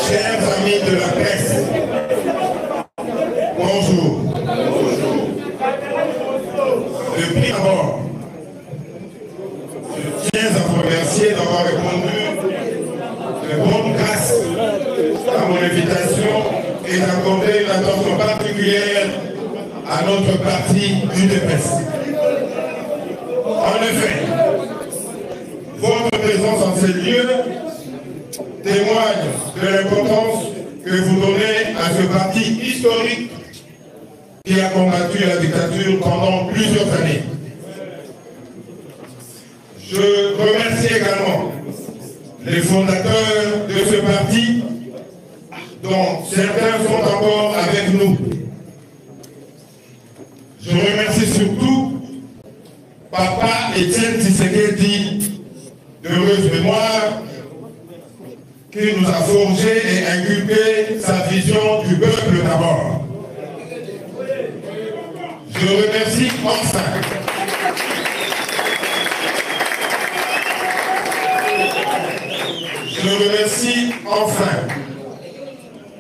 Chers amis de la presse, bonjour. Depuis d'abord, je tiens à vous remercier d'avoir répondu de bonne grâce à mon invitation et d'accorder une attention particulière à notre parti UDPS. En effet, votre présence en ces lieux témoigne de l'importance que vous donnez à ce parti historique qui a combattu la dictature pendant plusieurs années. Je remercie également les fondateurs de ce parti, dont certains sont encore avec nous. Je remercie surtout Papa Étienne Tshisekedi, d'heureuse mémoire, qui nous a forgé et inculqué sa vision du peuple d'abord. Je remercie enfin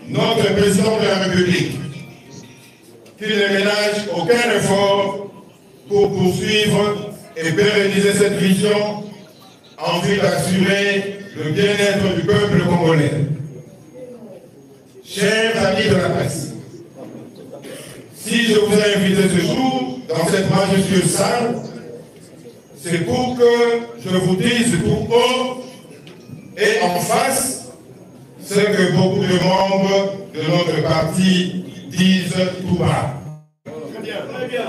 notre président de la République, qui ne ménage aucun effort pour poursuivre et pérenniser cette vision en vue d'assurer le bien-être du peuple congolais. Chers amis de la presse, si je vous ai invité ce jour dans cette majestueuse salle, c'est pour que je vous dise tout haut et en face ce que beaucoup de membres de notre parti disent tout bas. Très bien, très bien.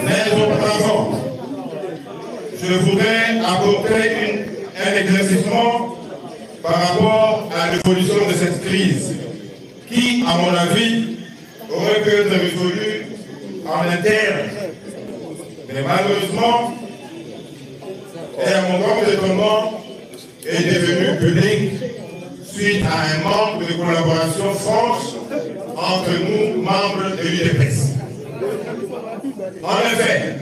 Mais auparavant, je voudrais apporter un éclaircissement par rapport à l'évolution de cette crise qui, à mon avis, aurait pu être résolue en interne. Mais malheureusement, et à mon grand étonnement, est devenu public suite à un manque de collaboration franche entre nous, membres de l'UDPS. En effet,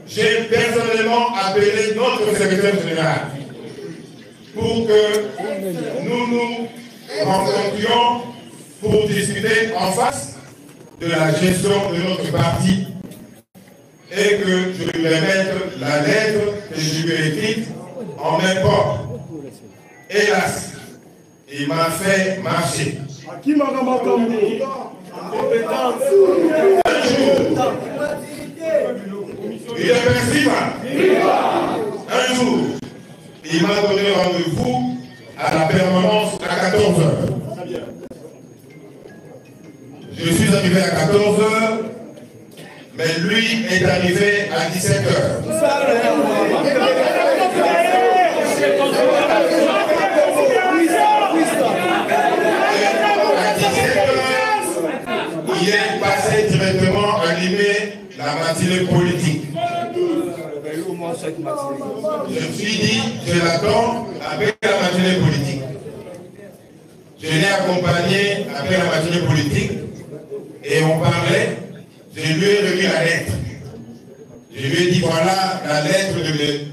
j'ai personnellement appelé notre secrétaire général pour que nous nous rencontrions pour discuter en face de la gestion de notre parti et que je lui remette la lettre que je lui ai écrite en même temps. Hélas, il m'a fait marcher. Un jour, il m'a donné rendez-vous à la permanence à 14 h. Je suis arrivé à 14 h, mais lui lui est arrivé à 17 h. À 17 h, il est passé directement à animer la matinée politique. Je me suis dit, je l'attends avec la matinée politique. Je l'ai accompagné après la matinée politique et on parlait. Je lui ai remis la lettre. Je lui ai dit voilà la lettre de mes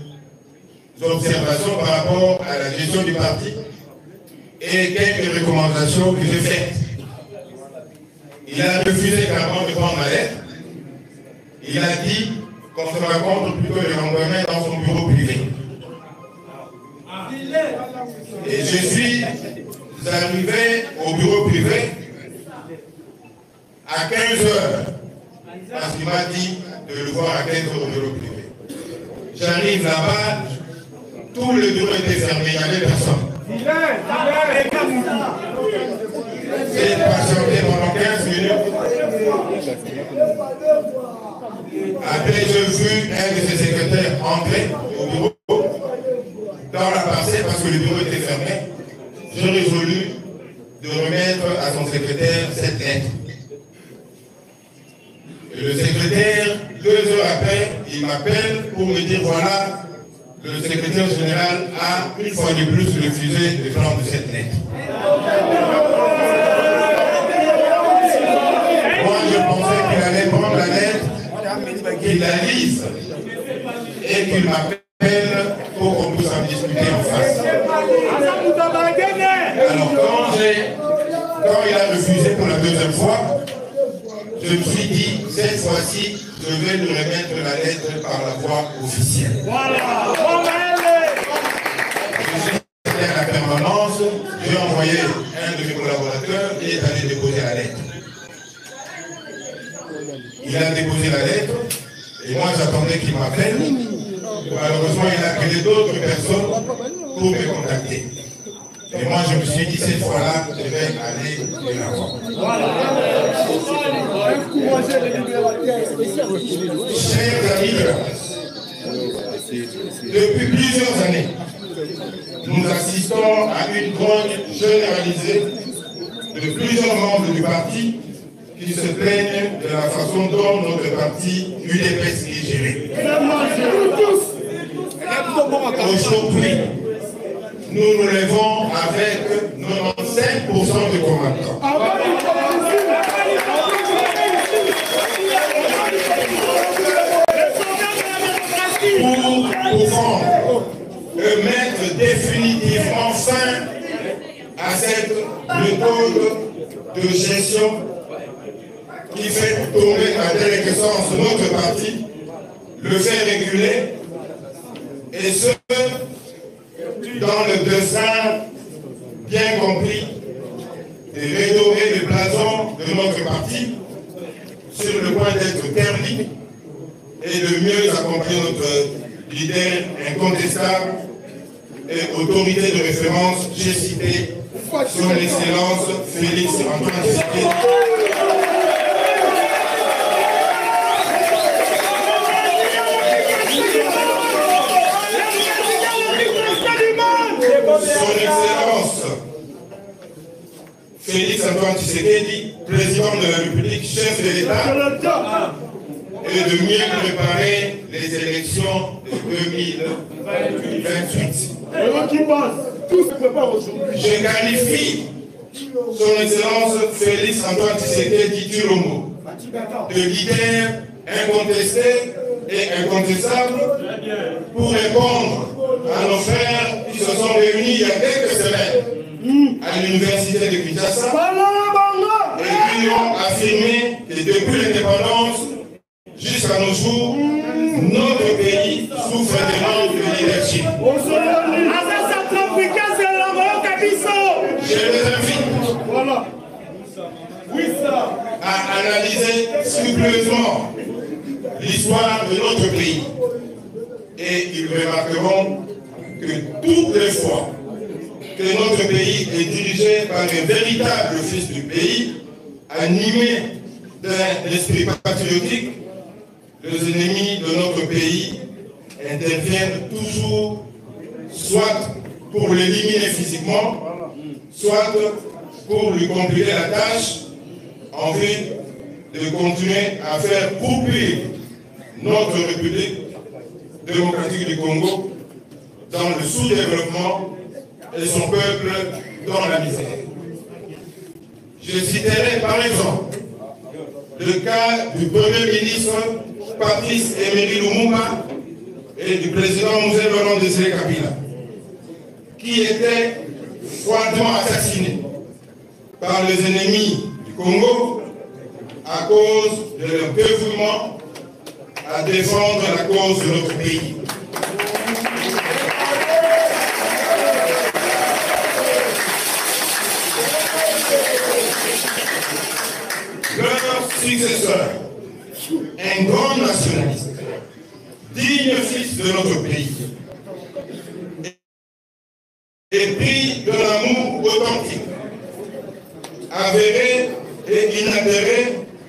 observations par rapport à la gestion du parti et quelques recommandations que j'ai faites. Il a refusé carrément de prendre la lettre. Il a dit qu'on se rencontre plutôt le lendemain dans son bureau privé. Et je suis arrivé au bureau privé à 15 h. Parce qu'il m'a dit de le voir à 15 h au bureau privé. J'arrive là-bas, tout le bureau était fermé, il n'y avait personne. J'ai patienté pendant 15 minutes. Après, j'ai vu un de ses secrétaires entrer au bureau, dans la parcelle, parce que le bureau était fermé. J'ai résolu de remettre à son secrétaire cette lettre. Et le secrétaire, 2 heures après, il m'appelle pour me dire voilà, le secrétaire général a une fois de plus refusé de prendre cette lettre. Moi, je pensais qu'il allait prendre la lettre, qu'il la lise et qu'il m'appelle pour qu'on puisse en discuter en face. Alors, quand il a refusé pour la 2e fois, je me suis dit, cette fois-ci, je vais lui remettre la lettre par la voie officielle. Voilà. Je suis allé à la permanence, j'ai envoyé un de mes collaborateurs qui est allé déposer la lettre. Il a déposé la lettre et moi j'attendais qu'il m'appelle. Malheureusement, il a appelé d'autres personnes pour me contacter. Et moi je me suis dit, cette fois-là, je vais aller de l'avant. Chers amis, depuis plusieurs années, nous assistons à une drogue généralisée de plusieurs membres du parti qui se plaignent de la façon dont notre parti UDPS est géré. Aujourd'hui, nous nous levons avec 95% de combattants. Pour mettre définitivement fin à cette méthode de gestion qui fait tomber à déliquescence notre parti, le fait réguler, et ce, dans le dessein bien compris de redorer le blason de notre parti sur le point d'être terni et de mieux accompagner notre leader incontestable et autorité de référence, j'ai cité son Excellence Félix Antoine Tshisekedi. Son Excellence Félix Antoine Tshisekedi, président de la République, chef de l'État, et de mieux préparer les élections de 2028. Je qualifie son Excellence Félix Antoine Tshisekedi Tshilombo de leader incontesté et incontestable pour répondre à nos frères qui se sont réunis il y a quelques semaines à l'université de Kinshasa et qui ont affirmé que depuis l'indépendance jusqu'à nos jours, notre pays souffre de manque de leadership. Je les invite à analyser scrupuleusement l'histoire de notre pays. Et ils remarqueront que toutes les fois que notre pays est dirigé par un véritable fils du pays, animé d'un esprit patriotique, les ennemis de notre pays interviennent toujours soit pour l'éliminer physiquement, soit pour lui compliquer la tâche en vue de continuer à faire couper notre République démocratique du Congo dans le sous-développement et son peuple dans la misère. Je citerai par exemple le cas du Premier ministre Patrice Emery Lumumba et du président Mzee Laurent Désiré Kabila, qui étaient froidement assassinés par les ennemis du Congo à cause de leur dévouement à défendre la cause de notre pays. Leur successeur, un grand nationaliste, digne fils de notre pays, épris de l'amour authentique, avéré et inaltéré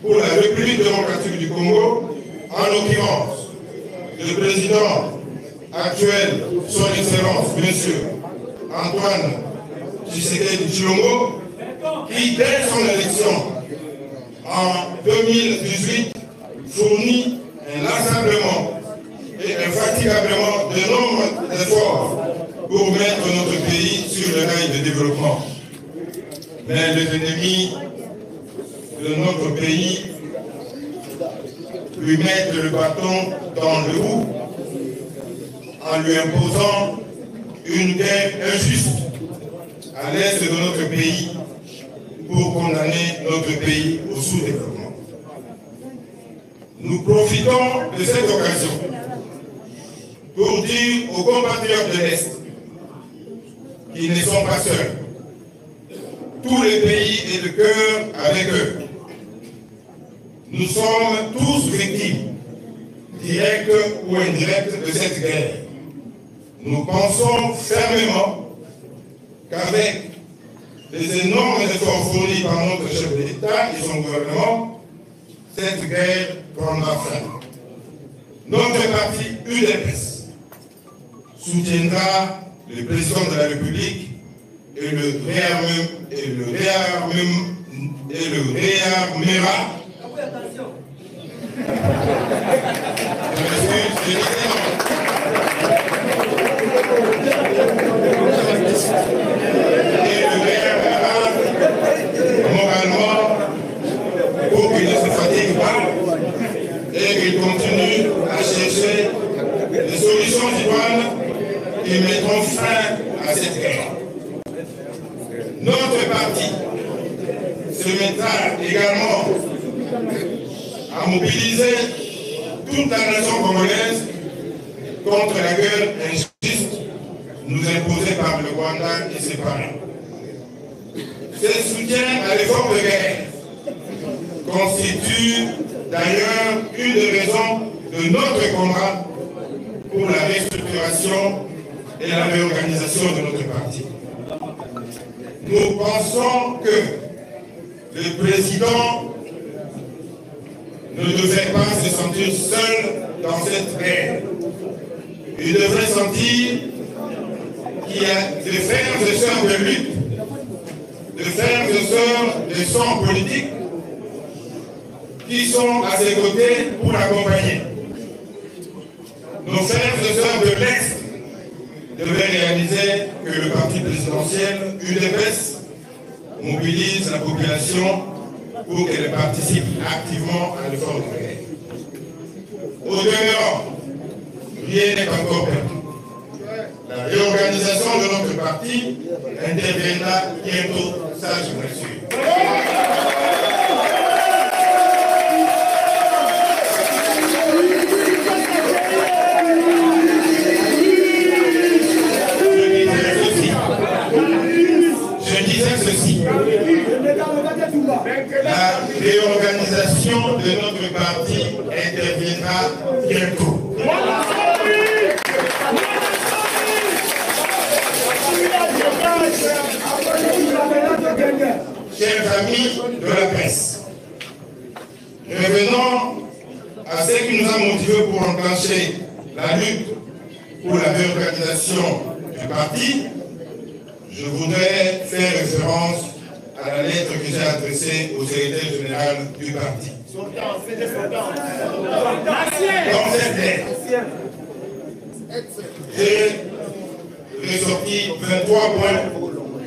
pour la République démocratique du Congo, en l'occurrence, le président actuel, son Excellence, M. Antoine Tshisekedi Tshilombo, qui, dès son élection en 2018, fournit inlassablement et infatigablement de nombreux efforts pour mettre notre pays sur le rail de développement. Mais les ennemis de notre pays lui mettent le bâton dans le roue en lui imposant une guerre injuste à l'est de notre pays pour condamner notre pays au sous-développement. Nous profitons de cette occasion pour dire aux compatriotes de l'Est qu'ils ne sont pas seuls. Tous les pays et de cœur avec eux. Nous sommes tous victimes, directes ou indirectes, de cette guerre. Nous pensons fermement qu'avec les énormes efforts fournis par notre chef de l'État et son gouvernement, cette guerre prendra fin. Notre parti UDPS soutiendra le président de la République et le réarmera. Moralement pour qu'il ne se fatigue pas et qu'il continue à chercher des solutions idoines qui mettront fin à cette guerre. Notre parti se mettra également à mobiliser toute la nation congolaise contre la guerre injuste nous imposée par le Rwanda et ses parents. Ce soutien à l'effort de guerre constitue d'ailleurs une des raisons de notre combat pour la restructuration et la réorganisation de notre parti. Nous pensons que le président ne devrait pas se sentir seul dans cette guerre. Il devrait sentir qu'il y a des frères et sœurs de lutte, des frères et sœurs de sang politique qui sont à ses côtés pour l'accompagner. Nos frères et sœurs de l'Est devraient réaliser que le parti présidentiel UDPS mobilise la population pour qu'elle participe activement à l'effort de guerre. Au demeurant, rien n'est encore perdu. La réorganisation de notre parti interviendra bientôt, ça je vous l'assure. Je disais ceci. La réorganisation de notre parti interviendra bientôt. Chers amis de la presse, revenons à ce qui nous a motivés pour enclencher la lutte pour la réorganisation du parti, je voudrais faire référence à la lettre que j'ai adressée au secrétaire général du parti. Dans cette lettre, j'ai ressorti 23 points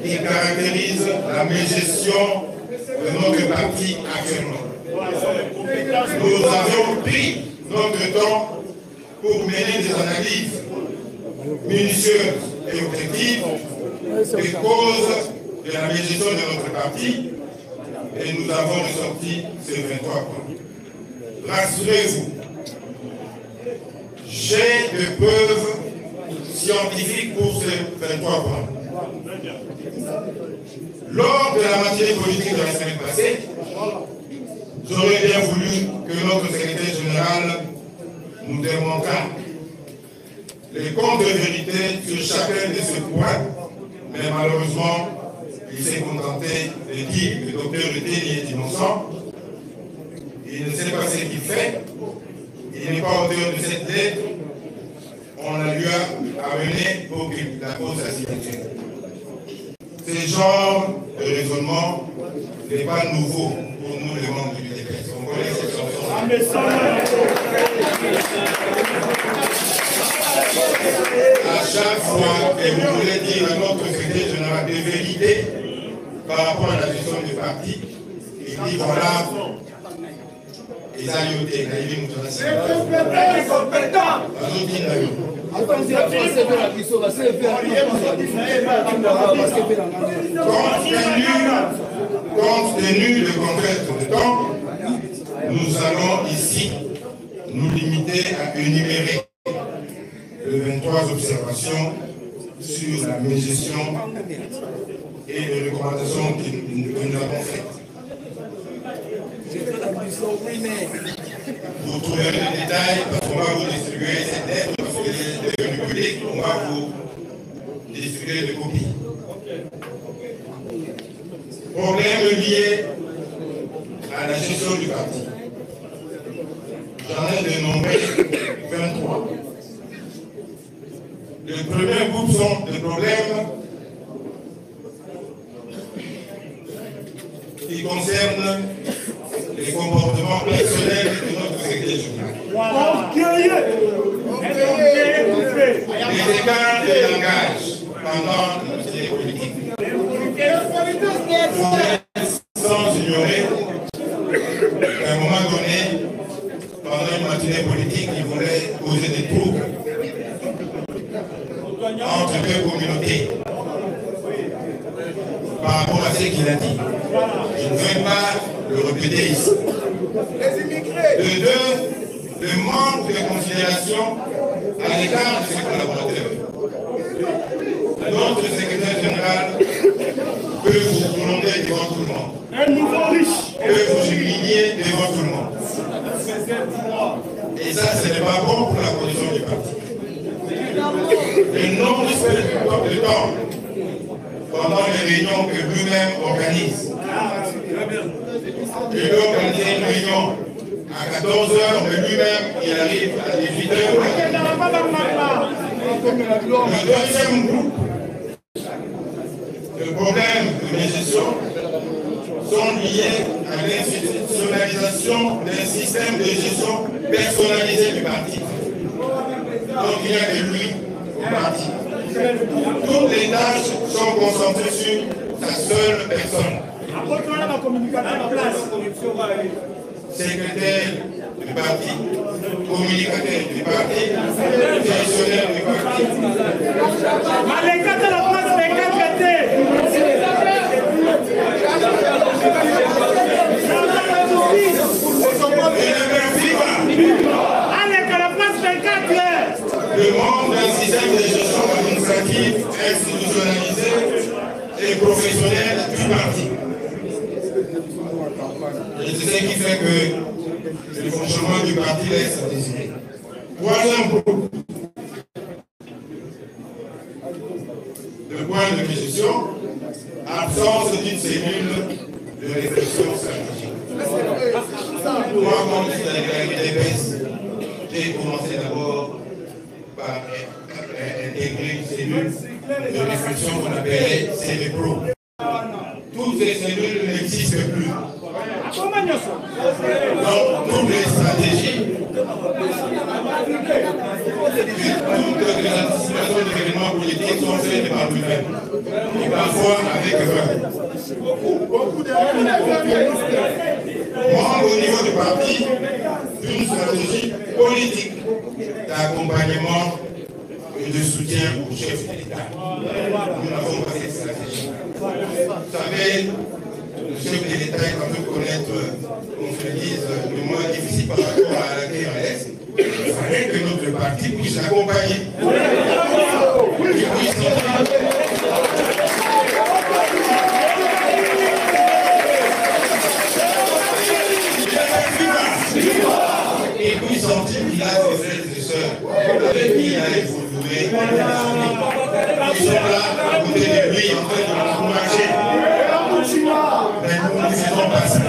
qui caractérisent la mégestion de notre parti actuellement. Nous avions pris notre temps pour mener des analyses minutieuses et objectives des causes de la mégestion de notre parti et nous avons ressorti ces 23 points. Rassurez-vous, j'ai des preuves scientifiques pour ces 23 points. Lors de la matière politique de la semaine passée, j'aurais bien voulu que notre secrétaire général nous démontrât les contre-vérités sur chacun de ces points, mais malheureusement, il s'est contenté de dire que le docteur Eteni est innocent. Il ne sait pas ce qu'il fait. Il n'est pas auteur de cette lettre. On la lui a amenée pour qu'il la pose à signature. Ce genre de raisonnement n'est pas nouveau pour nous, les membres du DPS. On connaît cette chanson. À chaque fois que vous voulez dire à notre secrétaire général des vérités par rapport à la gestion du parti, il dit voilà, les alliés, les compétents. Compte tenu du contexte de temps, nous allons ici nous limiter à énumérer les 23 observations sur la mégestion et les recommandations que nous avons faites. Vous trouverez les détails parce qu'on va vous distribuer cette lettre, parce que les devenus publics, on va vous distribuer des copies. Problème lié à la gestion du parti. J'en ai dénombré 23. Le premier groupe sont des problèmes qui concernent les comportements personnels de notre secrétaire général. Les écarts de langage pendant le ministère politique. Sans ignorer qu'à un moment donné, pendant une matinée politique, il voulait causer des troubles entre deux communautés par rapport à ce qu'il a dit. Je ne vais pas le répéter ici. De deux, le manque de considération à l'égard de ses collaborateurs. Notre secrétaire général peut vous gronder devant tout le monde. Un nouveau riche. Peut vous humilier devant tout le monde. Et ça, ce n'est pas bon pour la condition du parti. Le non-respect du temps pendant les réunions que lui-même organise. Il peut organiser une réunion à 14h, mais lui-même, il arrive à 18h. Le deuxième groupe de problèmes de gestion sont liés à l'institutionnalisation d'un système de gestion personnalisé du parti. Donc il y a de lui au parti. Toutes les tâches sont concentrées sur sa seule personne. Secrétaire du parti, communicateur du parti, gestionnaire du parti. Le monde d'un système de gestion administrative institutionnalisé et professionnel du parti. Et c'est ce qui fait que le fonctionnement du parti laisse à désirer. Troisième groupe de points de gestion, absence d'une cellule de réflexion stratégique. Moi, quand j'étais à la DPS, j'ai commencé cellules de réflexion qu'on appelait CEREPRO. Toutes ces cellules n'existent plus. Donc, toutes les stratégies, toutes les anticipations d'événements politiques sont faites par nous-mêmes. Et parfois avec erreur. Moi, au niveau du parti, une stratégie politique d'accompagnement et de soutien au chef de l'État. Nous n'avons pas cette stratégie. Vous savez, le chef de l'État est un peu connaître, qu'on se dise, le moins difficile par rapport à la guerre à l'Est. Il fallait que notre parti puisse l'accompagner. Et puis sentir qu'il a ses frères et sœurs avec qui il a évolué. Ils sont là, à côté de lui, en train de l'encourager. Mais nous ne faisons pas ça.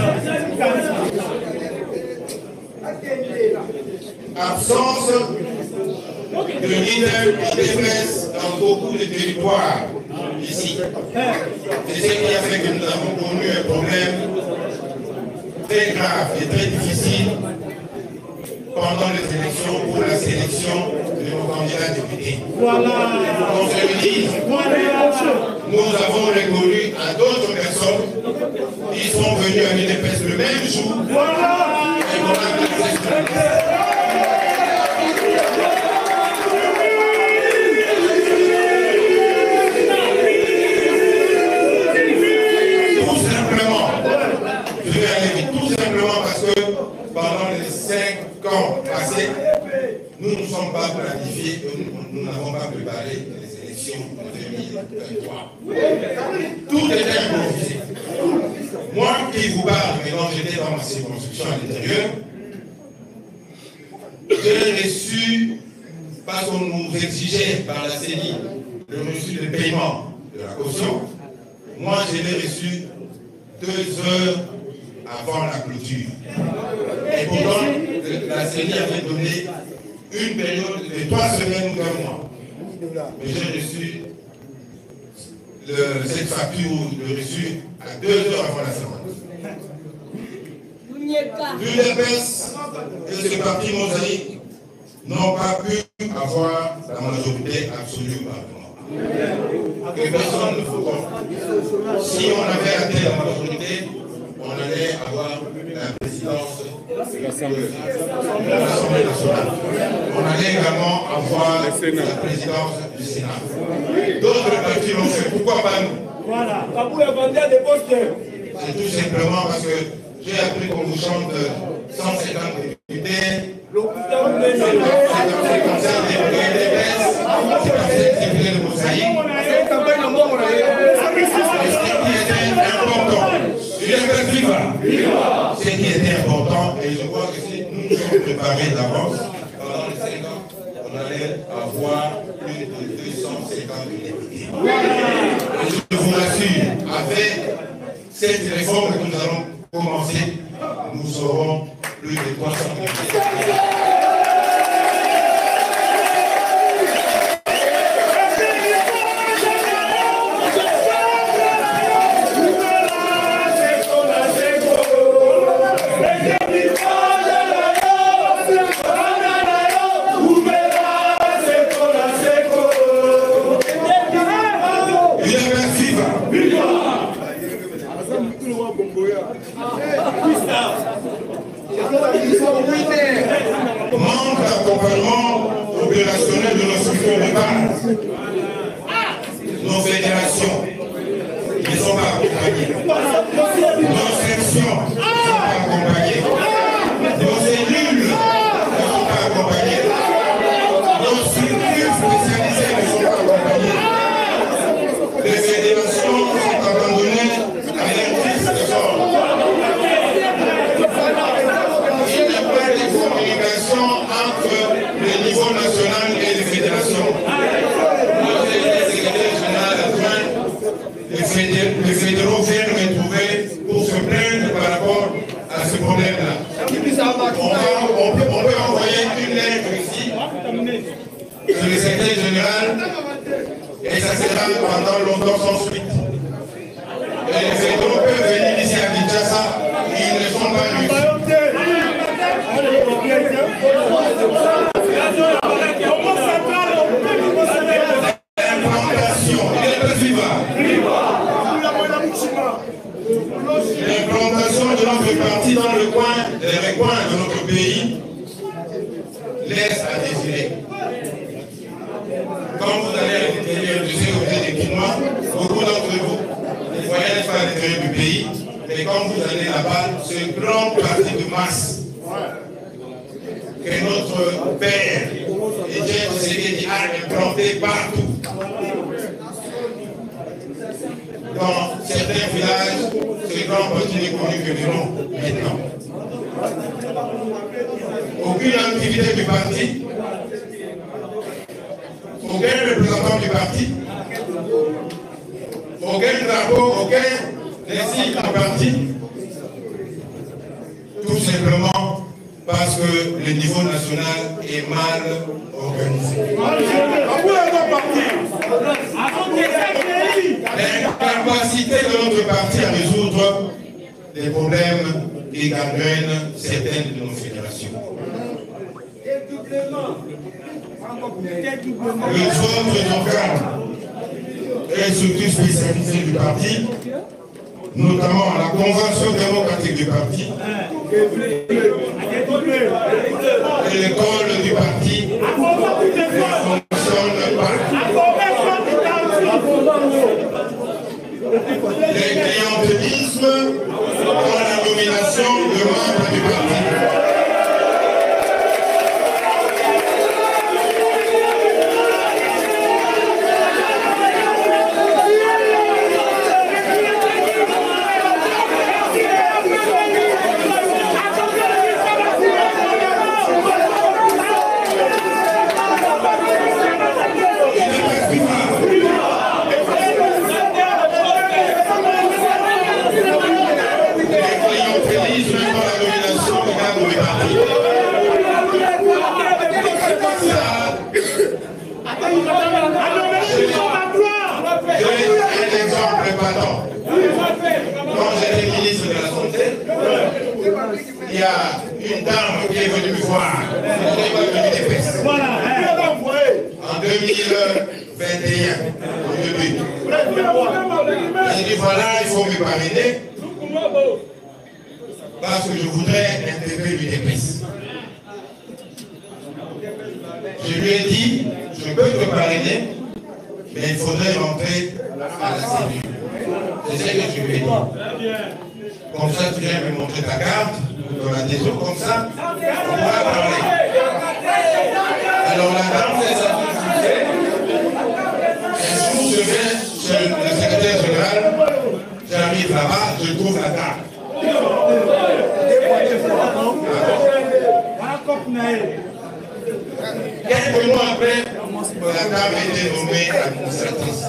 Absence de leader et de presse dans beaucoup de territoires ici. C'est ce qui a fait que nous avons connu un problème très grave et très difficile pendant les élections pour la sélection de nos candidats députés. On se le dit, nous avons reconnu à d'autres personnes qui sont venus à l'UDPS le même jour et on a tout simplement, je vais aller vite, tout simplement parce que pendant les 5 ans passés, nous ne sommes pas planifiés, nous n'avons pas préparé les élections en 2023. Tout était improvisé. Moi qui vous parle, mais quand j'étais dans ma circonscription à l'intérieur, j'ai reçu, parce qu'on nous exigeait par la CENI le reçu de paiement de la caution, moi je l'ai reçu 2 heures avant la clôture. Et pourtant, la CENI avait donné une période de 3 semaines ou 1 mois. Mais j'ai reçu cette facture de reçu à 2 heures avant la séance. L'UDPS et ce parti mosaïque n'ont pas pu avoir la majorité absolue au Parlement. Que personne ne faut comprendre. Si on avait atteint la majorité, on allait avoir la présidence de l'Assemblée nationale. On allait également avoir la présidence du Sénat. D'autres partis l'ont fait. Pourquoi pas nous? Voilà. C'est tout simplement parce que j'ai appris qu'on vous chante 150 députés. C'est comme ça députés de mosaïque. Ce qui était important, et je crois que si nous nous sommes préparés d'avance, pendant les 5 ans, on allait avoir plus de 250 députés. Et je vous rassure, avec cette réforme que nous allons commencer, nous aurons plus de 300 députés. Manque d'accompagnement opérationnel de nos structures de base. Nos fédérations ne sont pas accompagnées. Nos sections ne sont pas accompagnées. Nos cellules ne sont pas accompagnées. Nos structures spécialisées ne sont pas accompagnées. Les fédérations sont abandonnées à leur triste sort. Entre le niveau national et les fédérations. Moi, j'ai été secrétaire général adjoint, les fédéraux viennent me trouver pour se plaindre par rapport à ce problème-là. On peut envoyer une lettre ici, sur le secrétaire général, pendant longtemps sans suite. Et les fédéraux peuvent venir ici à Kinshasa, ils ne sont pas venus. L'implantation, il est peu vivant. L'implantation de notre parti dans le coin, les recoins de notre pays, laisse à désirer. Quand vous allez à l'intérieur du COG des Quinois, beaucoup d'entre vous ne voyez pas à l'intérieur du pays, mais quand vous allez là-bas, c'est une grande partie de masse que notre père, Etienne Tshisekedi, a implanté partout. Dans certains villages, ce grand parti n'est connu que de nom maintenant. Aucune activité du parti, aucun représentant du parti, aucun drapeau, aucun décide du parti, tout simplement parce que le niveau national est mal organisé. L'incapacité de notre parti à résoudre les problèmes qui gangrènent certaines de nos fédérations. Le centre d'organes et structure spécialisée du parti, notamment la convention démocratique du parti, et l'école du parti, ne fonctionnent pas. Les clientélismes dans la nomination de membres du parti. Il y a une dame qui est venue me voir. En 2021, au début. J'ai dit voilà, il faut me parrainer parce que je voudrais intégrer l'UDPS. Je lui ai dit, je peux te parrainer, mais il faudrait rentrer à la cellule. C'est ce que je lui ai dit. Comme ça, tu viens me montrer ta carte de l'adhésion, comme ça, on pourra parler. Alors la dame fait sa difficulté. Un jour, je vais chez le secrétaire général, j'arrive là-bas, je trouve la dame. Quelques mois après, la dame a été nommée administratrice.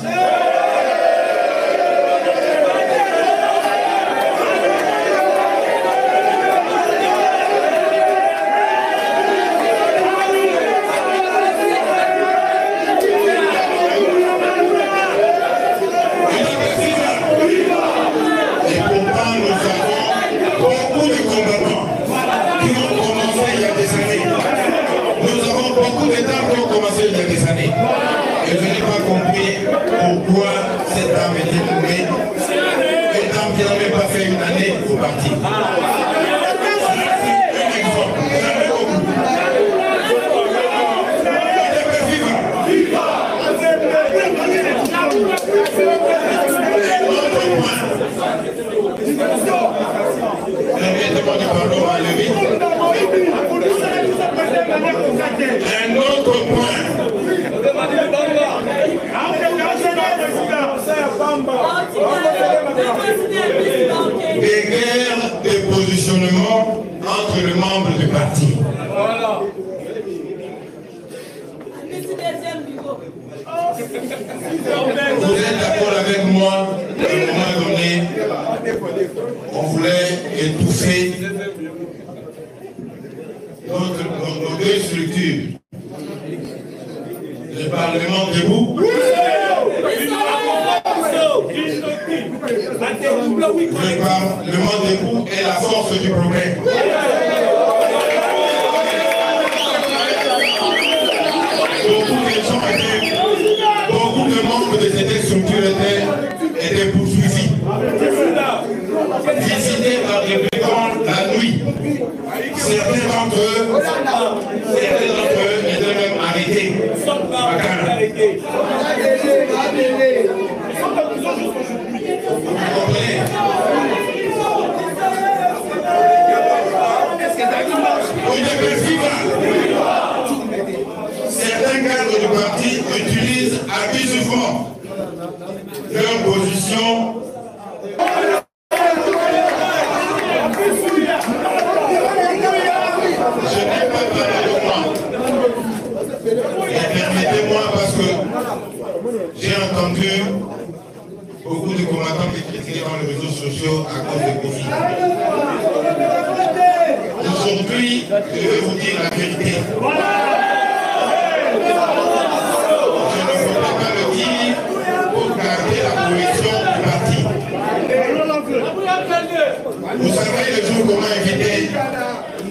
Il y a des années. Et je n'ai pas compris pourquoi cette dame était nommée. Une dame qui n'a même pas fait une année au parti. Un exemple. Jamais beaucoup. Un autre point. Des guerres de positionnement entre les membres du parti. Vous êtes d'accord avec moi qu'à un moment donné, on voulait étouffer nos deux structures. Le Parlement debout. Le monde debout est la force du progrès. Beaucoup de membres de cette structure étaient poursuivis. Visités par des brigands la nuit. Certains d'entre eux étaient même arrêtés. Vous comprenez? Certains cadres du parti utilisent abusivement leur position. Je n'ai pas parlé de moi. Et permettez-moi parce que j'ai entendu beaucoup de combattants qui critiquaient dans les réseaux sociaux à cause des conflits. Aujourd'hui, je vais vous dire la vérité. Je ne peux pas le dire pour garder la position du parti. Vous savez le jour qu'on m'a invité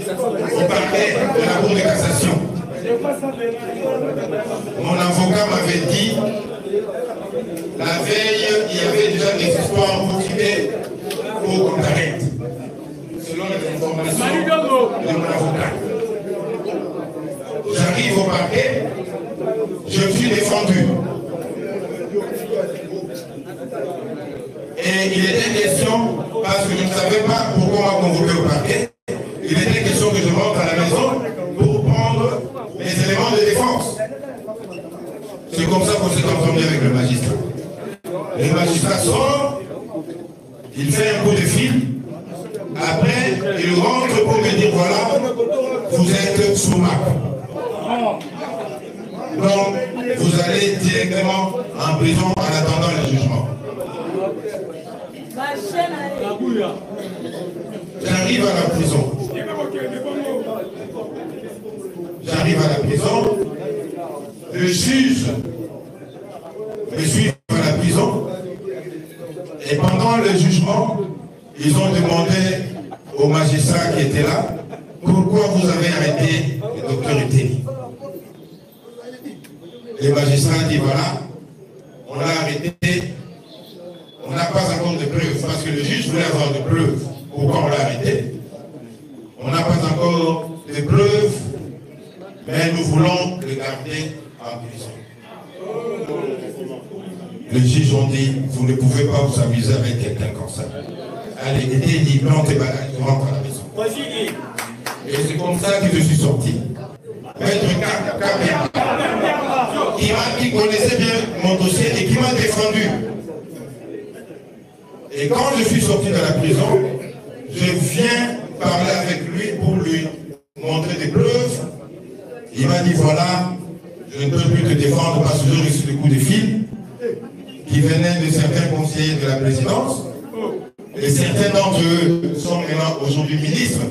au parquet de la Cour de cassation. Mon avocat m'avait dit, la veille, il y avait déjà des histoires motivées pour qu'on t'arrête. Selon les informations de mon avocat. J'arrive au parquet, je me suis défendu. Et il était question, parce que je ne savais pas pourquoi on m'a convoqué au parquet, il était question que je rentre à la maison pour prendre mes éléments de défense. C'est comme ça qu'on s'est entendu avec le magistrat. Le magistrat sort, il fait un coup de fil, après il rentre pour me dire voilà, vous êtes sous map. Donc vous allez directement en prison en attendant le jugement. J'arrive à la prison. J'arrive à la prison. Le juge me suit à la prison. Et pendant le jugement, ils ont demandé au magistrat qui était là, pourquoi vous avez arrêté le docteur Uteni? Le magistrat dit voilà, on l'a arrêté, on n'a pas encore de preuves, parce que le juge voulait avoir des preuves. Pourquoi on l'a arrêté? On n'a pas encore de preuves, mais nous voulons le garder en prison. Les juges ont dit, vous ne pouvez pas vous amuser avec quelqu'un comme ça. Allez, aidez, dit, plantez bagages, je rentre à la maison. Et c'est comme ça que je suis sorti. Maître Kabia, qui connaissait bien mon dossier et qui m'a défendu. Et quand je suis sorti de la prison, je viens parler avec lui pour lui montrer des preuves. Il m'a dit voilà, je ne peux plus te défendre parce que j'ai reçu des coups de fil qui venaient de certains conseillers de la présidence. Et certains d'entre eux sont maintenant aujourd'hui ministres,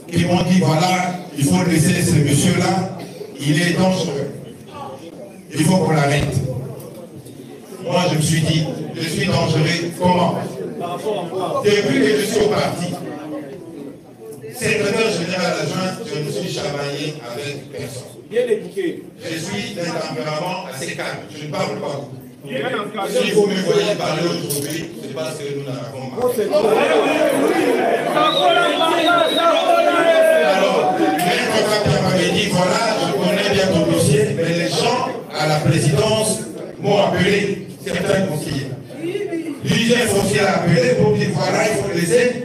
qui m'ont dit voilà, il faut laisser ce monsieur-là, il est dangereux. Il faut qu'on l'arrête. Moi je me suis dit, je suis dangereux, comment? Depuis que je suis au parti, secrétaire général adjoint, je me suis chamaillé avec personne. Bien éduqué. Je suis d'un tempérament assez calme, je ne parle pas beaucoup. Si vous me voyez parler aujourd'hui, c'est parce que nous n'avons pas. Alors, maître Kabia m'avait dit voilà, je connais bien ton dossier, mais les gens à la présidence m'ont appelé, certains conseillers. L'hygiène foncière a appelé pour dire voilà, il faut laisser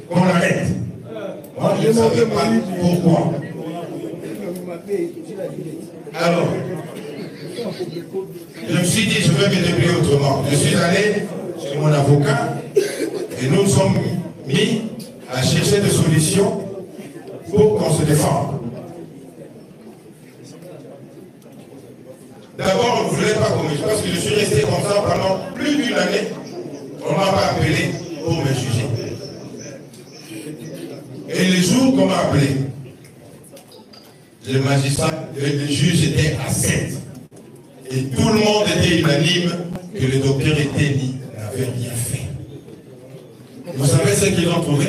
qu'on l'arrête. Moi, je ne savais pas pourquoi. Alors, je me suis dit, je vais me débrouiller autrement. Je suis allé chez mon avocat et nous nous sommes mis à chercher des solutions pour qu'on se défende. D'abord, on ne voulait pas qu'on me juge parce que je suis resté comme ça pendant plus d'une année. On ne m'a pas appelé pour me juger. Et les jours qu'on m'a appelé, le magistrat, le juge était à 7. Et tout le monde était unanime que le docteur Uteni n'avait n'avait rien fait. Vous savez ce qu'ils ont trouvé?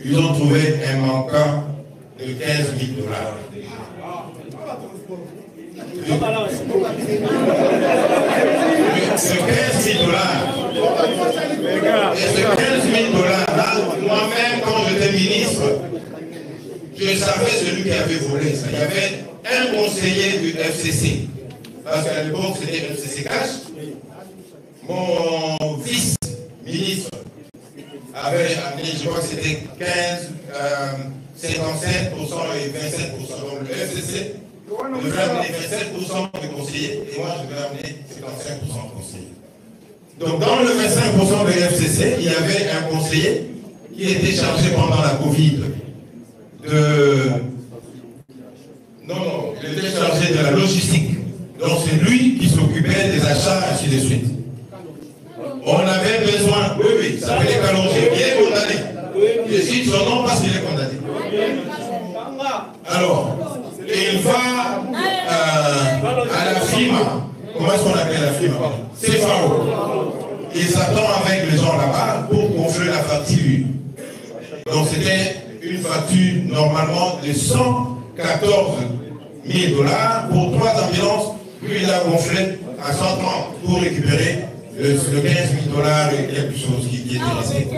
Ils ont trouvé un manquant de 15 000 $. Ce 15 000 $, et ce 15 000 $ là, moi-même, quand j'étais ministre, je savais celui qui avait volé ça. Il y avait un conseiller du FCC, parce qu'à l'époque c'était FCC Cash. Mon vice-ministre avait amené, je crois que c'était 55% et 27%. Donc le FCC devait amener 27% de conseillers et moi je devais amener 55% de conseillers. Donc dans le 25% de l'FCC, il y avait un conseiller qui était chargé pendant la Covid il était chargé de la logistique. Donc c'est lui qui s'occupait des achats, ainsi de suite. On avait besoin, oui, ça s'appelait Kalonji, il est condamné. Je cite son nom parce qu'il est condamné. Alors, il va à la FIMA. Comment est-ce qu'on appelle la FIMA? C'est FAO. Il s'attend avec les gens là-bas pour gonfler la facture. Donc c'était une facture normalement de 114 000 $ pour 3 ambulances. Lui, il a gonflé à 130 pour récupérer le 15 000 $ et quelque chose qui était resté.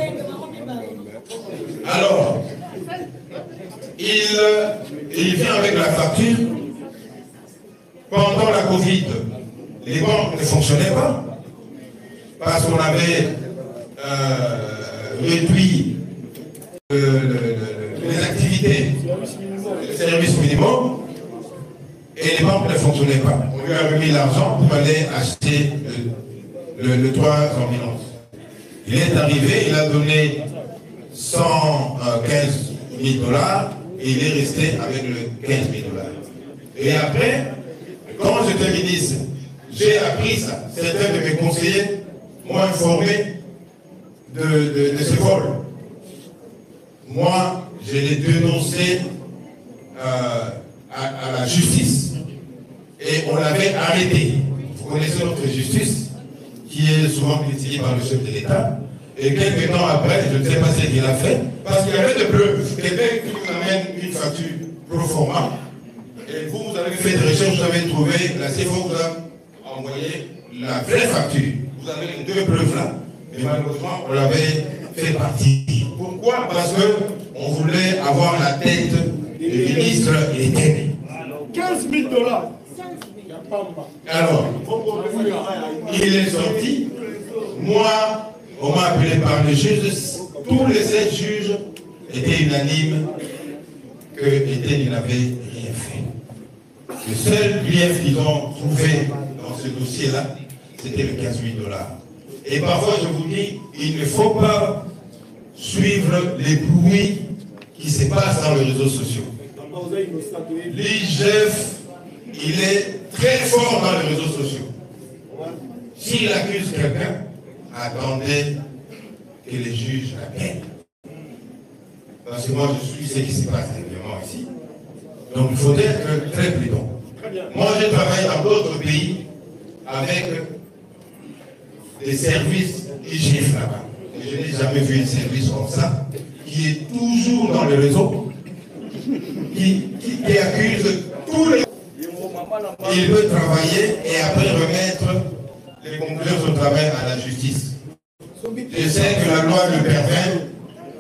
Alors, il vient avec la facture. Pendant la Covid, les banques ne fonctionnaient pas parce qu'on avait réduit les activités, le service minimum, et les banques ne fonctionnaient pas. On lui a remis l'argent pour aller acheter le 3 ambulances. Il est arrivé, il a donné 115 000 $ et il est resté avec le 15 000 $. Et après, quand j'étais ministre, j'ai appris ça. Certains de mes conseillers m'ont informé de ce vol. Moi, je l'ai dénoncé à la justice. Et on l'avait arrêté. Vous connaissez notre justice, qui est souvent critiquée par le chef de l'État. Et quelques temps après, je ne sais pas ce qu'il a fait, parce qu'il y avait des preuves. Quelqu'un qui vous amène une facture pro forma, et vous avez fait des recherches, vous avez trouvé, la CFO vous a envoyé la vraie facture. Vous avez les deux preuves là, mais malheureusement, on l'avait fait partie. Pourquoi? Parce qu'on voulait avoir la tête du ministre Étienne. 15 000 $. Alors, il est sorti. Moi, on m'a appelé par le juge. Tous les 7 juges étaient unanimes que Étienne n'avait rien fait. Le seul grief qu'ils ont trouvé dans ce dossier-là, c'était le 15 000 $. Et parfois, je vous dis, il ne faut pas suivre les bruits qui se passent dans les réseaux sociaux. L'IGF, il est très fort dans les réseaux sociaux. S'il accuse quelqu'un, attendez que les juges l'appellent. Parce que moi, je suis ce qui se passe régulièrement ici. Donc, il faut être très prudent. Moi, j'ai travaillé dans d'autres pays avec des services IGF là-bas. Je n'ai jamais vu un service comme ça, qui est toujours dans le réseau, qui accuse tous les... Il veut travailler et après remettre les conclusions de travail à la justice. Je sais que la loi lui permet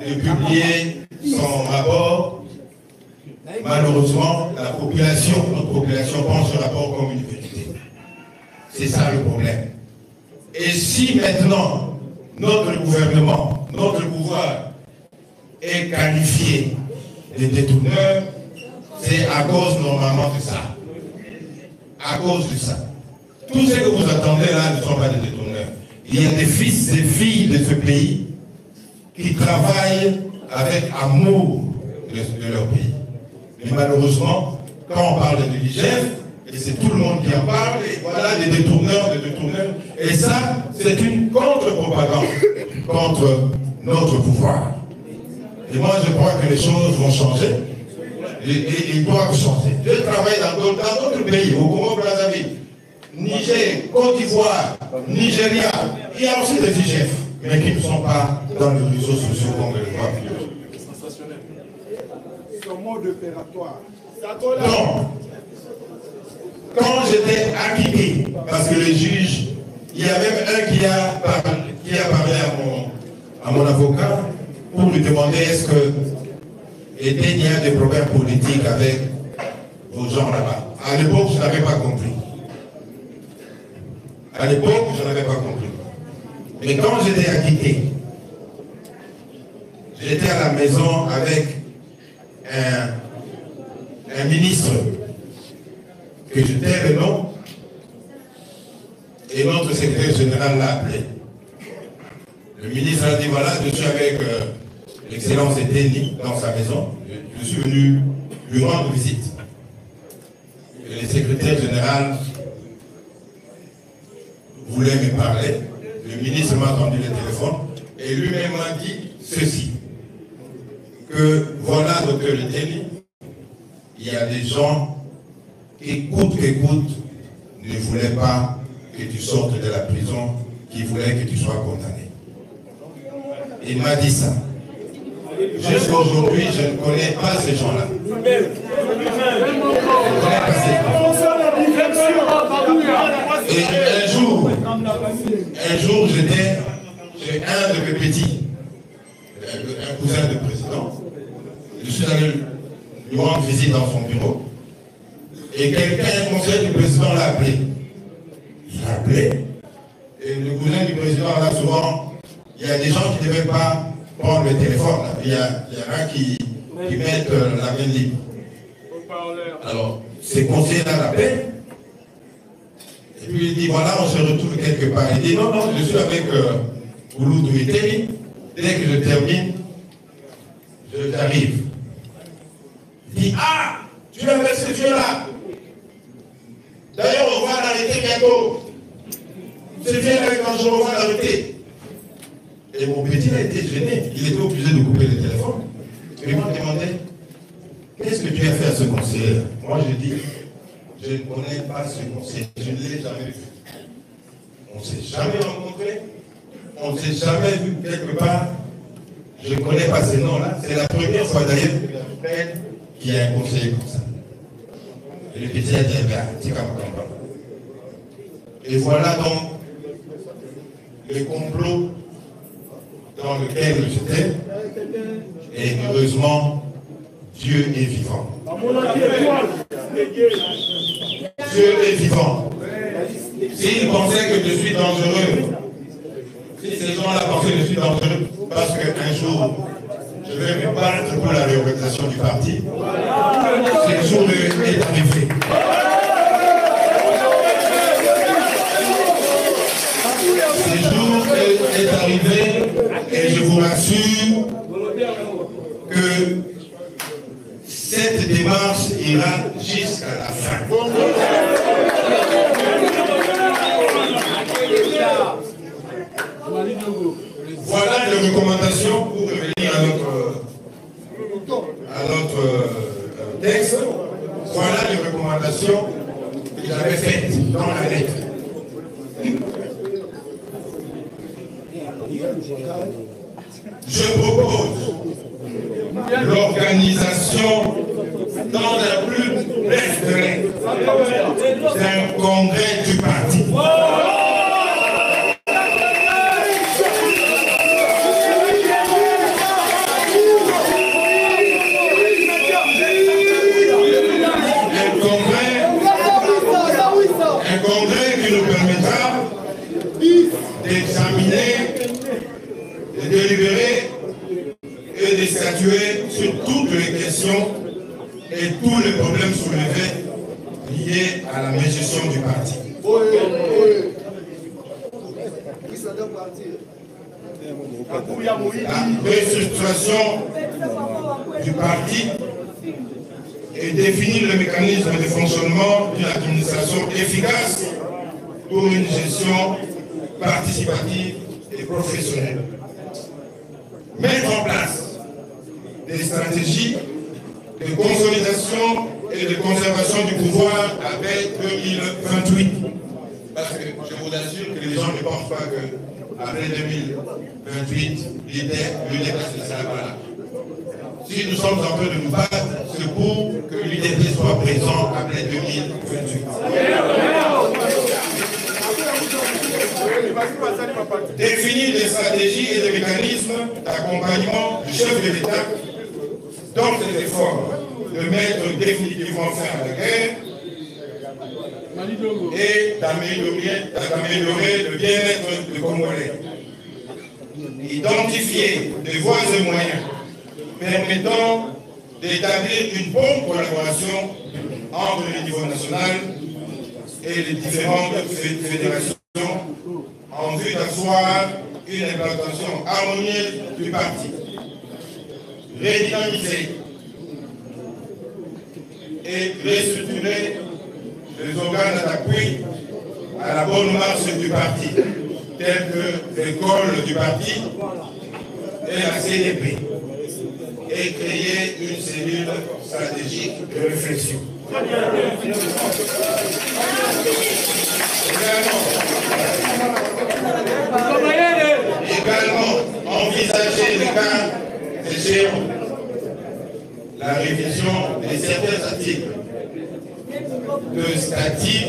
de publier son rapport. Malheureusement, notre population prend ce rapport comme une vérité. C'est ça le problème. Et si maintenant, notre gouvernement, notre pouvoir est qualifié de détourneur, c'est à cause normalement de ça. À cause de ça. Tout ce que vous attendez là ne sont pas des détourneurs. Il y a des fils et filles de ce pays qui travaillent avec amour de leur pays. Mais malheureusement, quand on parle de l'IGF, et c'est tout le monde qui en parle, et voilà des détourneurs. Et ça, c'est une contre-propagande contre notre pouvoir. Et moi, je crois que les choses vont changer. Et ils doivent changer. Je travaille dans d'autres pays, au Congo-Brazzaville, Niger, Côte d'Ivoire, Nigeria. Il y a aussi des IGF. mais qui ne sont pas dans les réseaux sociaux comme le droit privé. Son mode opératoire. Donc, quand j'étais acquitté, parce que le juge, il y a même un qui a parlé à mon avocat pour lui demander est-ce que il y a des problèmes politiques avec vos gens là-bas. À l'époque, je n'avais pas compris. À l'époque, je n'avais pas compris. Mais quand j'étais acquitté, j'étais à la maison avec un ministre que je tais le nom et notre secrétaire général l'a appelé. Le ministre a dit voilà, je suis avec l'excellence Eteni dans sa maison. Je suis venu lui rendre visite. Et le secrétaire général voulait me parler. Le ministre m'a tendu le téléphone et lui-même m'a dit ceci, que voilà, docteur Eteni, il y a des gens qui coûte ne voulaient pas que tu sortes de la prison, qui voulaient que tu sois condamné. Il m'a dit ça. Jusqu'à aujourd'hui, je ne connais pas ces gens-là. Et un jour, j'étais chez un de mes petits, un cousin de président. Je suis allé lui rendre visite dans son bureau. Et un conseiller du président l'a appelé. Il l'a appelé. Et le cousin du président, là, souvent, il y a des gens qui ne devaient pas prendre le téléphone. Là. Il y en a qui mettent la main libre. Alors, ces conseillers-là l'appellent. Et puis il dit, voilà, on se retrouve quelque part. Il dit, non, je suis avec Ouloudou Eteni. Dès que je termine, j'arrive. Il dit, ah, tu es avec ce vieux-là. D'ailleurs, on va l'arrêter bientôt. Ce vieux-là, quand je revois l'arrêter. Et mon petit a été gêné. Il était obligé de couper le téléphone. Et il m'a demandé, qu'est-ce que tu as fait à ce conseiller? Moi, je dis, je ne connais pas ce conseiller. Je ne l'ai jamais vu. On ne s'est jamais rencontré. On ne s'est jamais vu quelque part. Je ne connais pas ces noms-là. C'est la première fois d'ailleurs que j'apprenne qu'il y a un conseiller comme ça. Et le petit a dit, c'est comme ça. Et voilà donc le complot dans lequel j'étais. Et heureusement, Dieu est vivant. Dieu est vivant. S'ils pensaient que je suis dangereux, si ces gens-là pensaient que je suis dangereux, parce qu'un jour, je vais me battre pour la réorganisation du parti, ce jour est arrivé. Ce jour est arrivé et je vous rassure que cette démarche ira jusqu'à la fin. Voilà les recommandations pour revenir à notre texte. Voilà les recommandations que j'avais faites dans la lettre. Je propose l'organisation dans la plus brève délai d'un congrès du parti. Un congrès qui nous permettra d'examiner, de délibérer et de statuer sur toutes les questions et tous les problèmes soulevés liés à la gestion du parti. La restructuration du parti et définir le mécanisme de fonctionnement d'une administration efficace pour une gestion participative et professionnelle. Mettre en place des stratégies de consolidation et de conservation du pouvoir avec 2028. Parce que je vous assure que les gens ne pensent pas que après 2028, l'UDP sera là. Si nous sommes en train de nous battre, c'est pour que l'UDP soit présent après 2028. Définir des stratégies et des mécanismes d'accompagnement du chef de l'État dans cet effort de mettre définitivement fin à la guerre et d'améliorer le bien-être du Congolais. Identifier des voies et moyens permettant d'établir une bonne collaboration entre le niveau national et les différentes fédérations en vue d'asseoir une implantation harmonieuse du parti. Redynamiser et restructurer les organes d'appui à la bonne marche du parti, tels que l'école du parti et la CDP, et créer une cellule stratégique de réflexion. Également, envisager le cas échéant, la révision de certains articles de statut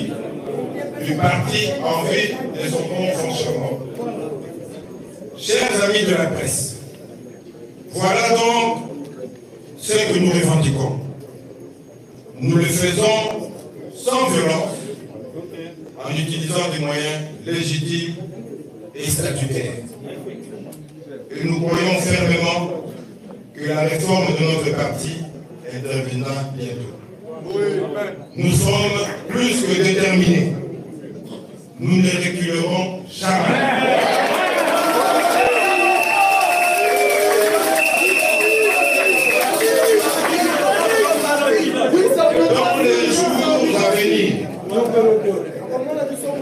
du parti en vue de son bon fonctionnement. Chers amis de la presse, voilà donc ce que nous revendiquons. Nous le faisons sans violence, en utilisant des moyens légitimes et statutaires. Et nous croyons fermement que la réforme de notre parti interviendra bientôt. Nous sommes plus que déterminés. Nous ne reculerons jamais.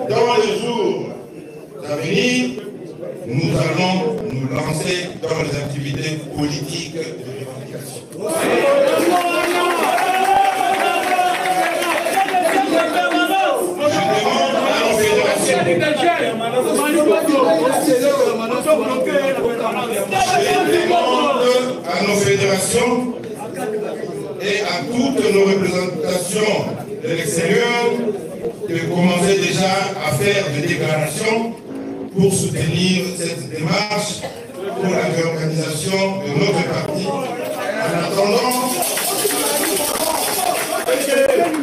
Dans les jours à venir, nous allons nous lancer dans les activités politiques de revendication. Je demande à nos fédérations et à toutes nos représentations de l'extérieur de commencer déjà à faire des déclarations pour soutenir cette démarche pour la réorganisation de notre parti.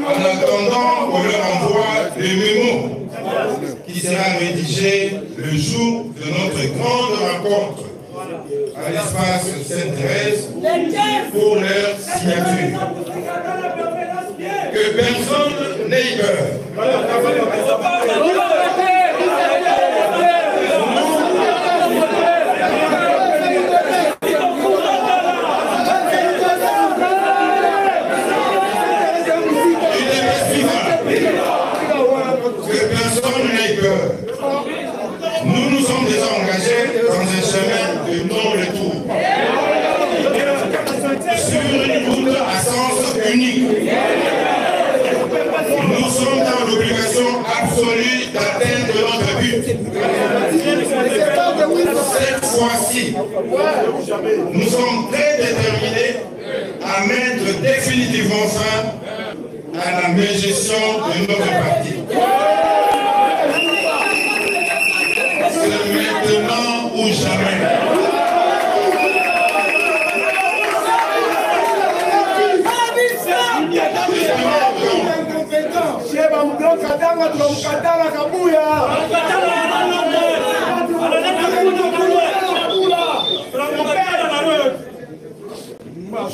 En attendant qu'on leur envoie le mémo qui sera rédigé le jour de notre grande rencontre à l'espace Sainte-Thérèse pour leur signature. Que personne n'ait peur. Nous nous sommes déjà engagés dans un chemin de non-retour, sur une route à sens unique. Nous sommes dans l'obligation absolue d'atteindre notre but. Cette fois-ci, nous sommes très déterminés à mettre définitivement fin à la mégestion de notre parti. C'est maintenant ou jamais.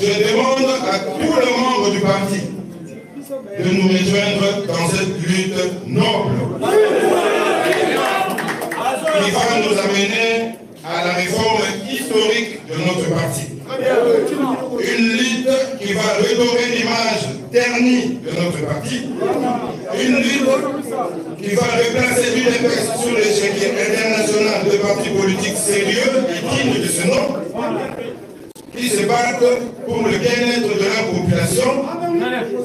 Je demande à tous les membres du parti de nous rejoindre dans cette lutte noble qui va nous amener à la réforme historique de notre parti. Une lutte qui va redorer l'image ternie de notre parti. Une lutte qui va replacer l'UDPS sur l'échiquier international de partis politiques sérieux et dignes de ce nom, qui se battent pour le bien-être de la population.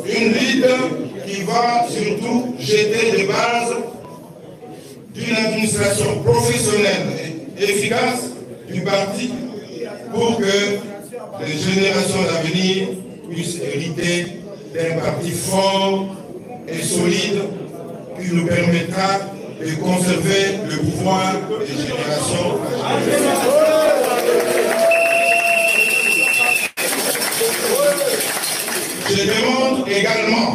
Une lutte qui va surtout jeter les bases d'une administration professionnelle et efficace du parti pour que les générations à venir puissent hériter d'un parti fort et solide qui nous permettra de conserver le pouvoir des générations à venir. Je demande également,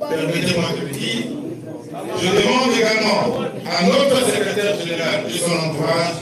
permettez-moi de le dire, je demande également à notre secrétaire général et son entourage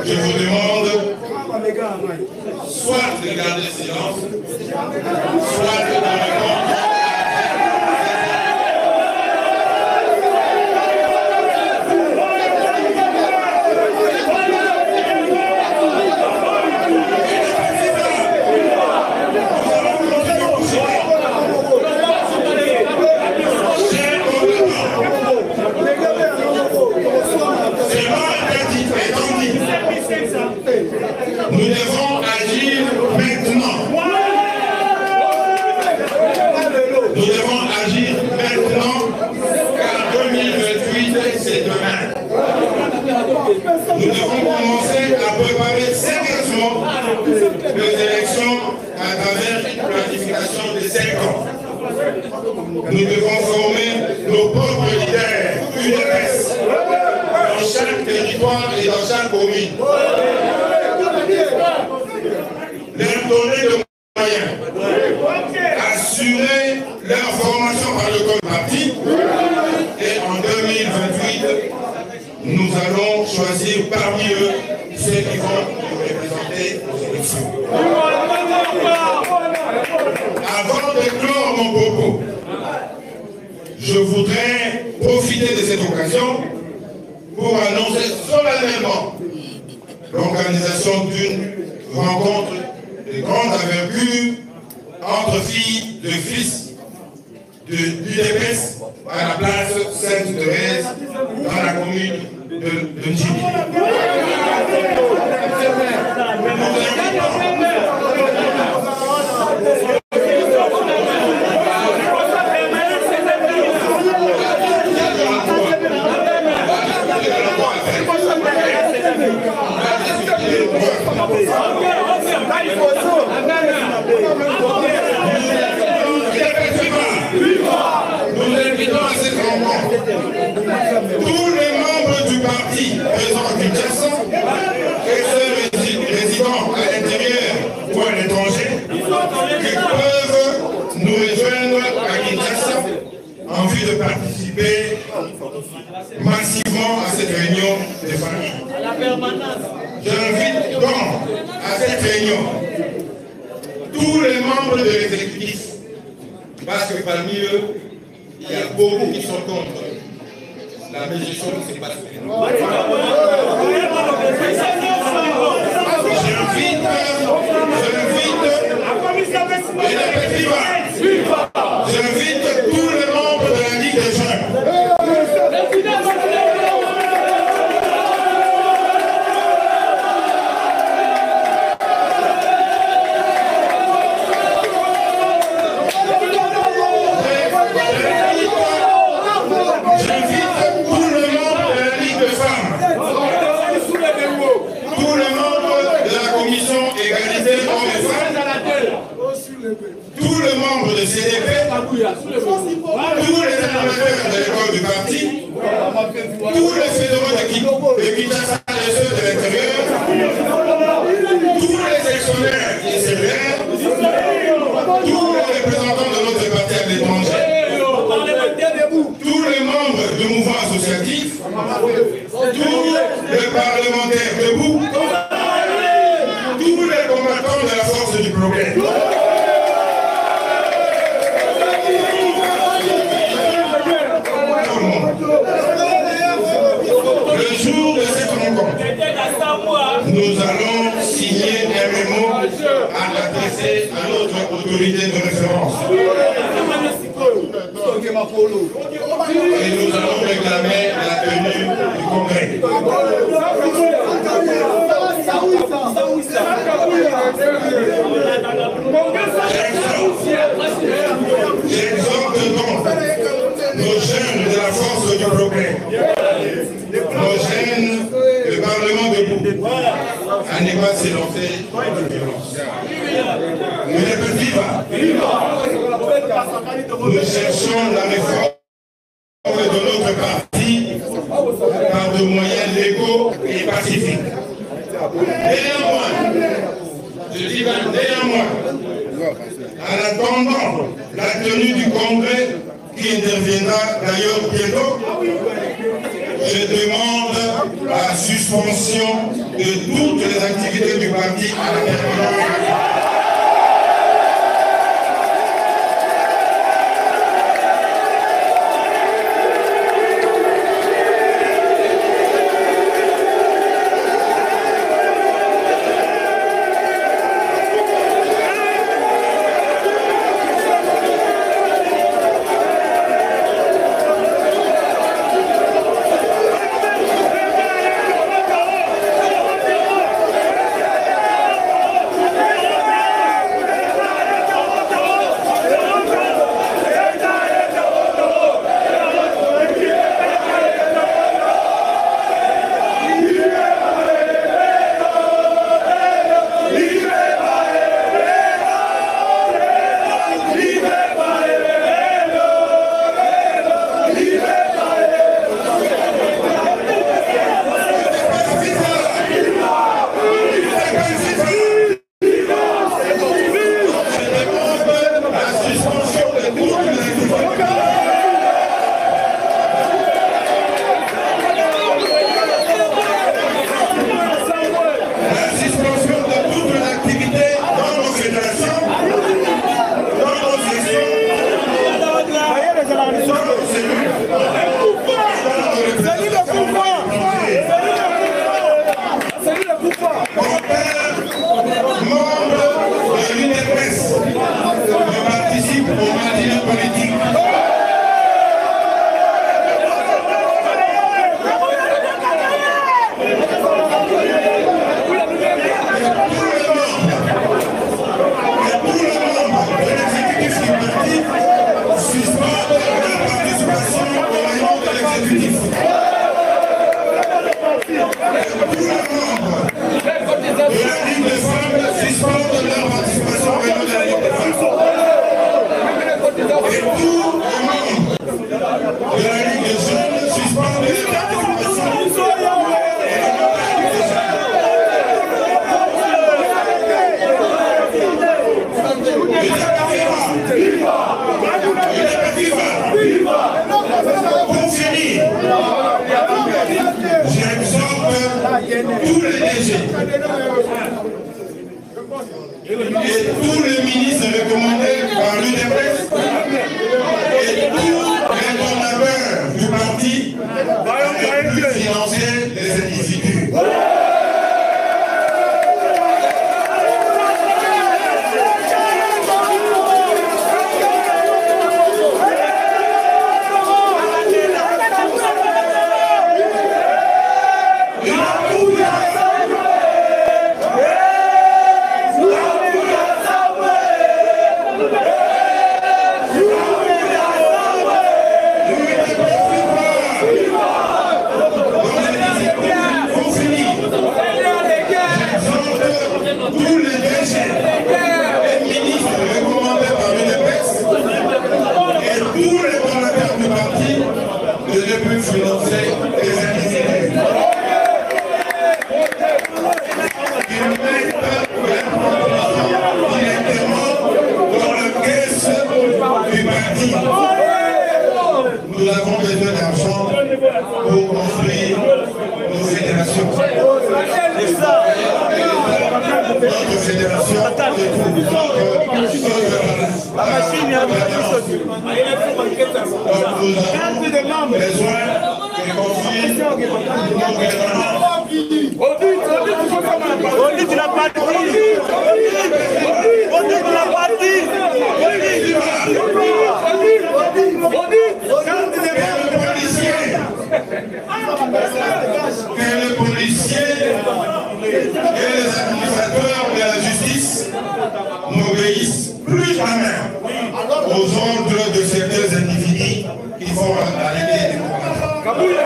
je vous demande soit de garder silence, soit de répondre. Nous devons agir maintenant. Nous devons agir maintenant, car 2028, c'est demain. Nous devons commencer à préparer sérieusement les élections à travers une planification de 5 ans. Nous devons former nos propres leaders, UDPS, dans chaque territoire et dans chaque commune. Leur donner de moyens, assurer leur formation par le code parti, et en 2028, nous allons choisir parmi eux ceux qui vont nous représenter aux élections. Avant de clore mon propos, je voudrais profiter de cette occasion pour annoncer solennellement l'organisation d'une rencontre de grande envergure entre filles de fils de l'UDPS à la place Sainte-Thérèse dans la commune de Ndjili. Nous invitons à cette rencontre tous les membres du parti présents à Kinshasa et ceux résidant à l'intérieur ou à l'étranger qui peuvent massivement à cette réunion de famille. J'invite donc à cette réunion tous les membres de l'exécutif, parce que parmi eux, il y a beaucoup qui sont contre la mesure qui se passe. J'invite tous les membres de la Ligue des Jeunes. Tous les membres de CDP, tous les animateurs de l'école du parti, tous les fédéraux de Kinshasa et ceux de l'intérieur, tous les actionnaires et cellulaires, tous les représentants de notre parti à l'étranger, tous les membres du mouvement associatif, tous les parlementaires debout, tous les combattants de la force du progrès. Le jour de cette rencontre, nous allons signer un mémo à adresser à notre autorité de référence. Et nous allons réclamer la tenue du congrès. J'exhorte donc nos jeunes de la force du progrès, nos jeunes du Parlement debout, à ne pas s'élancer dans la violence. Nous les petits bas, nous cherchons la réforme de notre parti par de moyens légaux et pacifiques. Néanmoins, je dis bien néanmoins, en attendant la tenue du congrès qui interviendra d'ailleurs bientôt, je demande la suspension de toutes les activités du parti à la permanence. et tous les ministres recommandés par l'UDPS et tous les donateurs du parti avaient pu financer les individus. Nous avons besoin d'argent pour construire nos fédérations. Notre fédération la machine donc nous avons besoin de construire nos Audit la partie. Que les policiers et les administrateurs de la justice n'obéissent plus jamais aux ordres de certains individus qui font arrêter les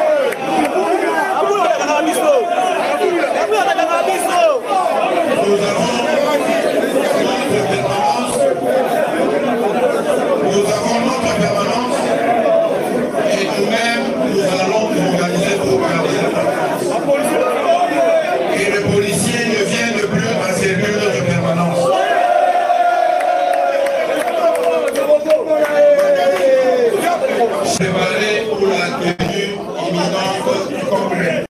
nous avons notre permanence et nous-mêmes nous allons nous organiser pour garder la permanence. Et les policiers ne viennent plus à servir notre permanence. Je vais aller pour la tenue imminente du congrès.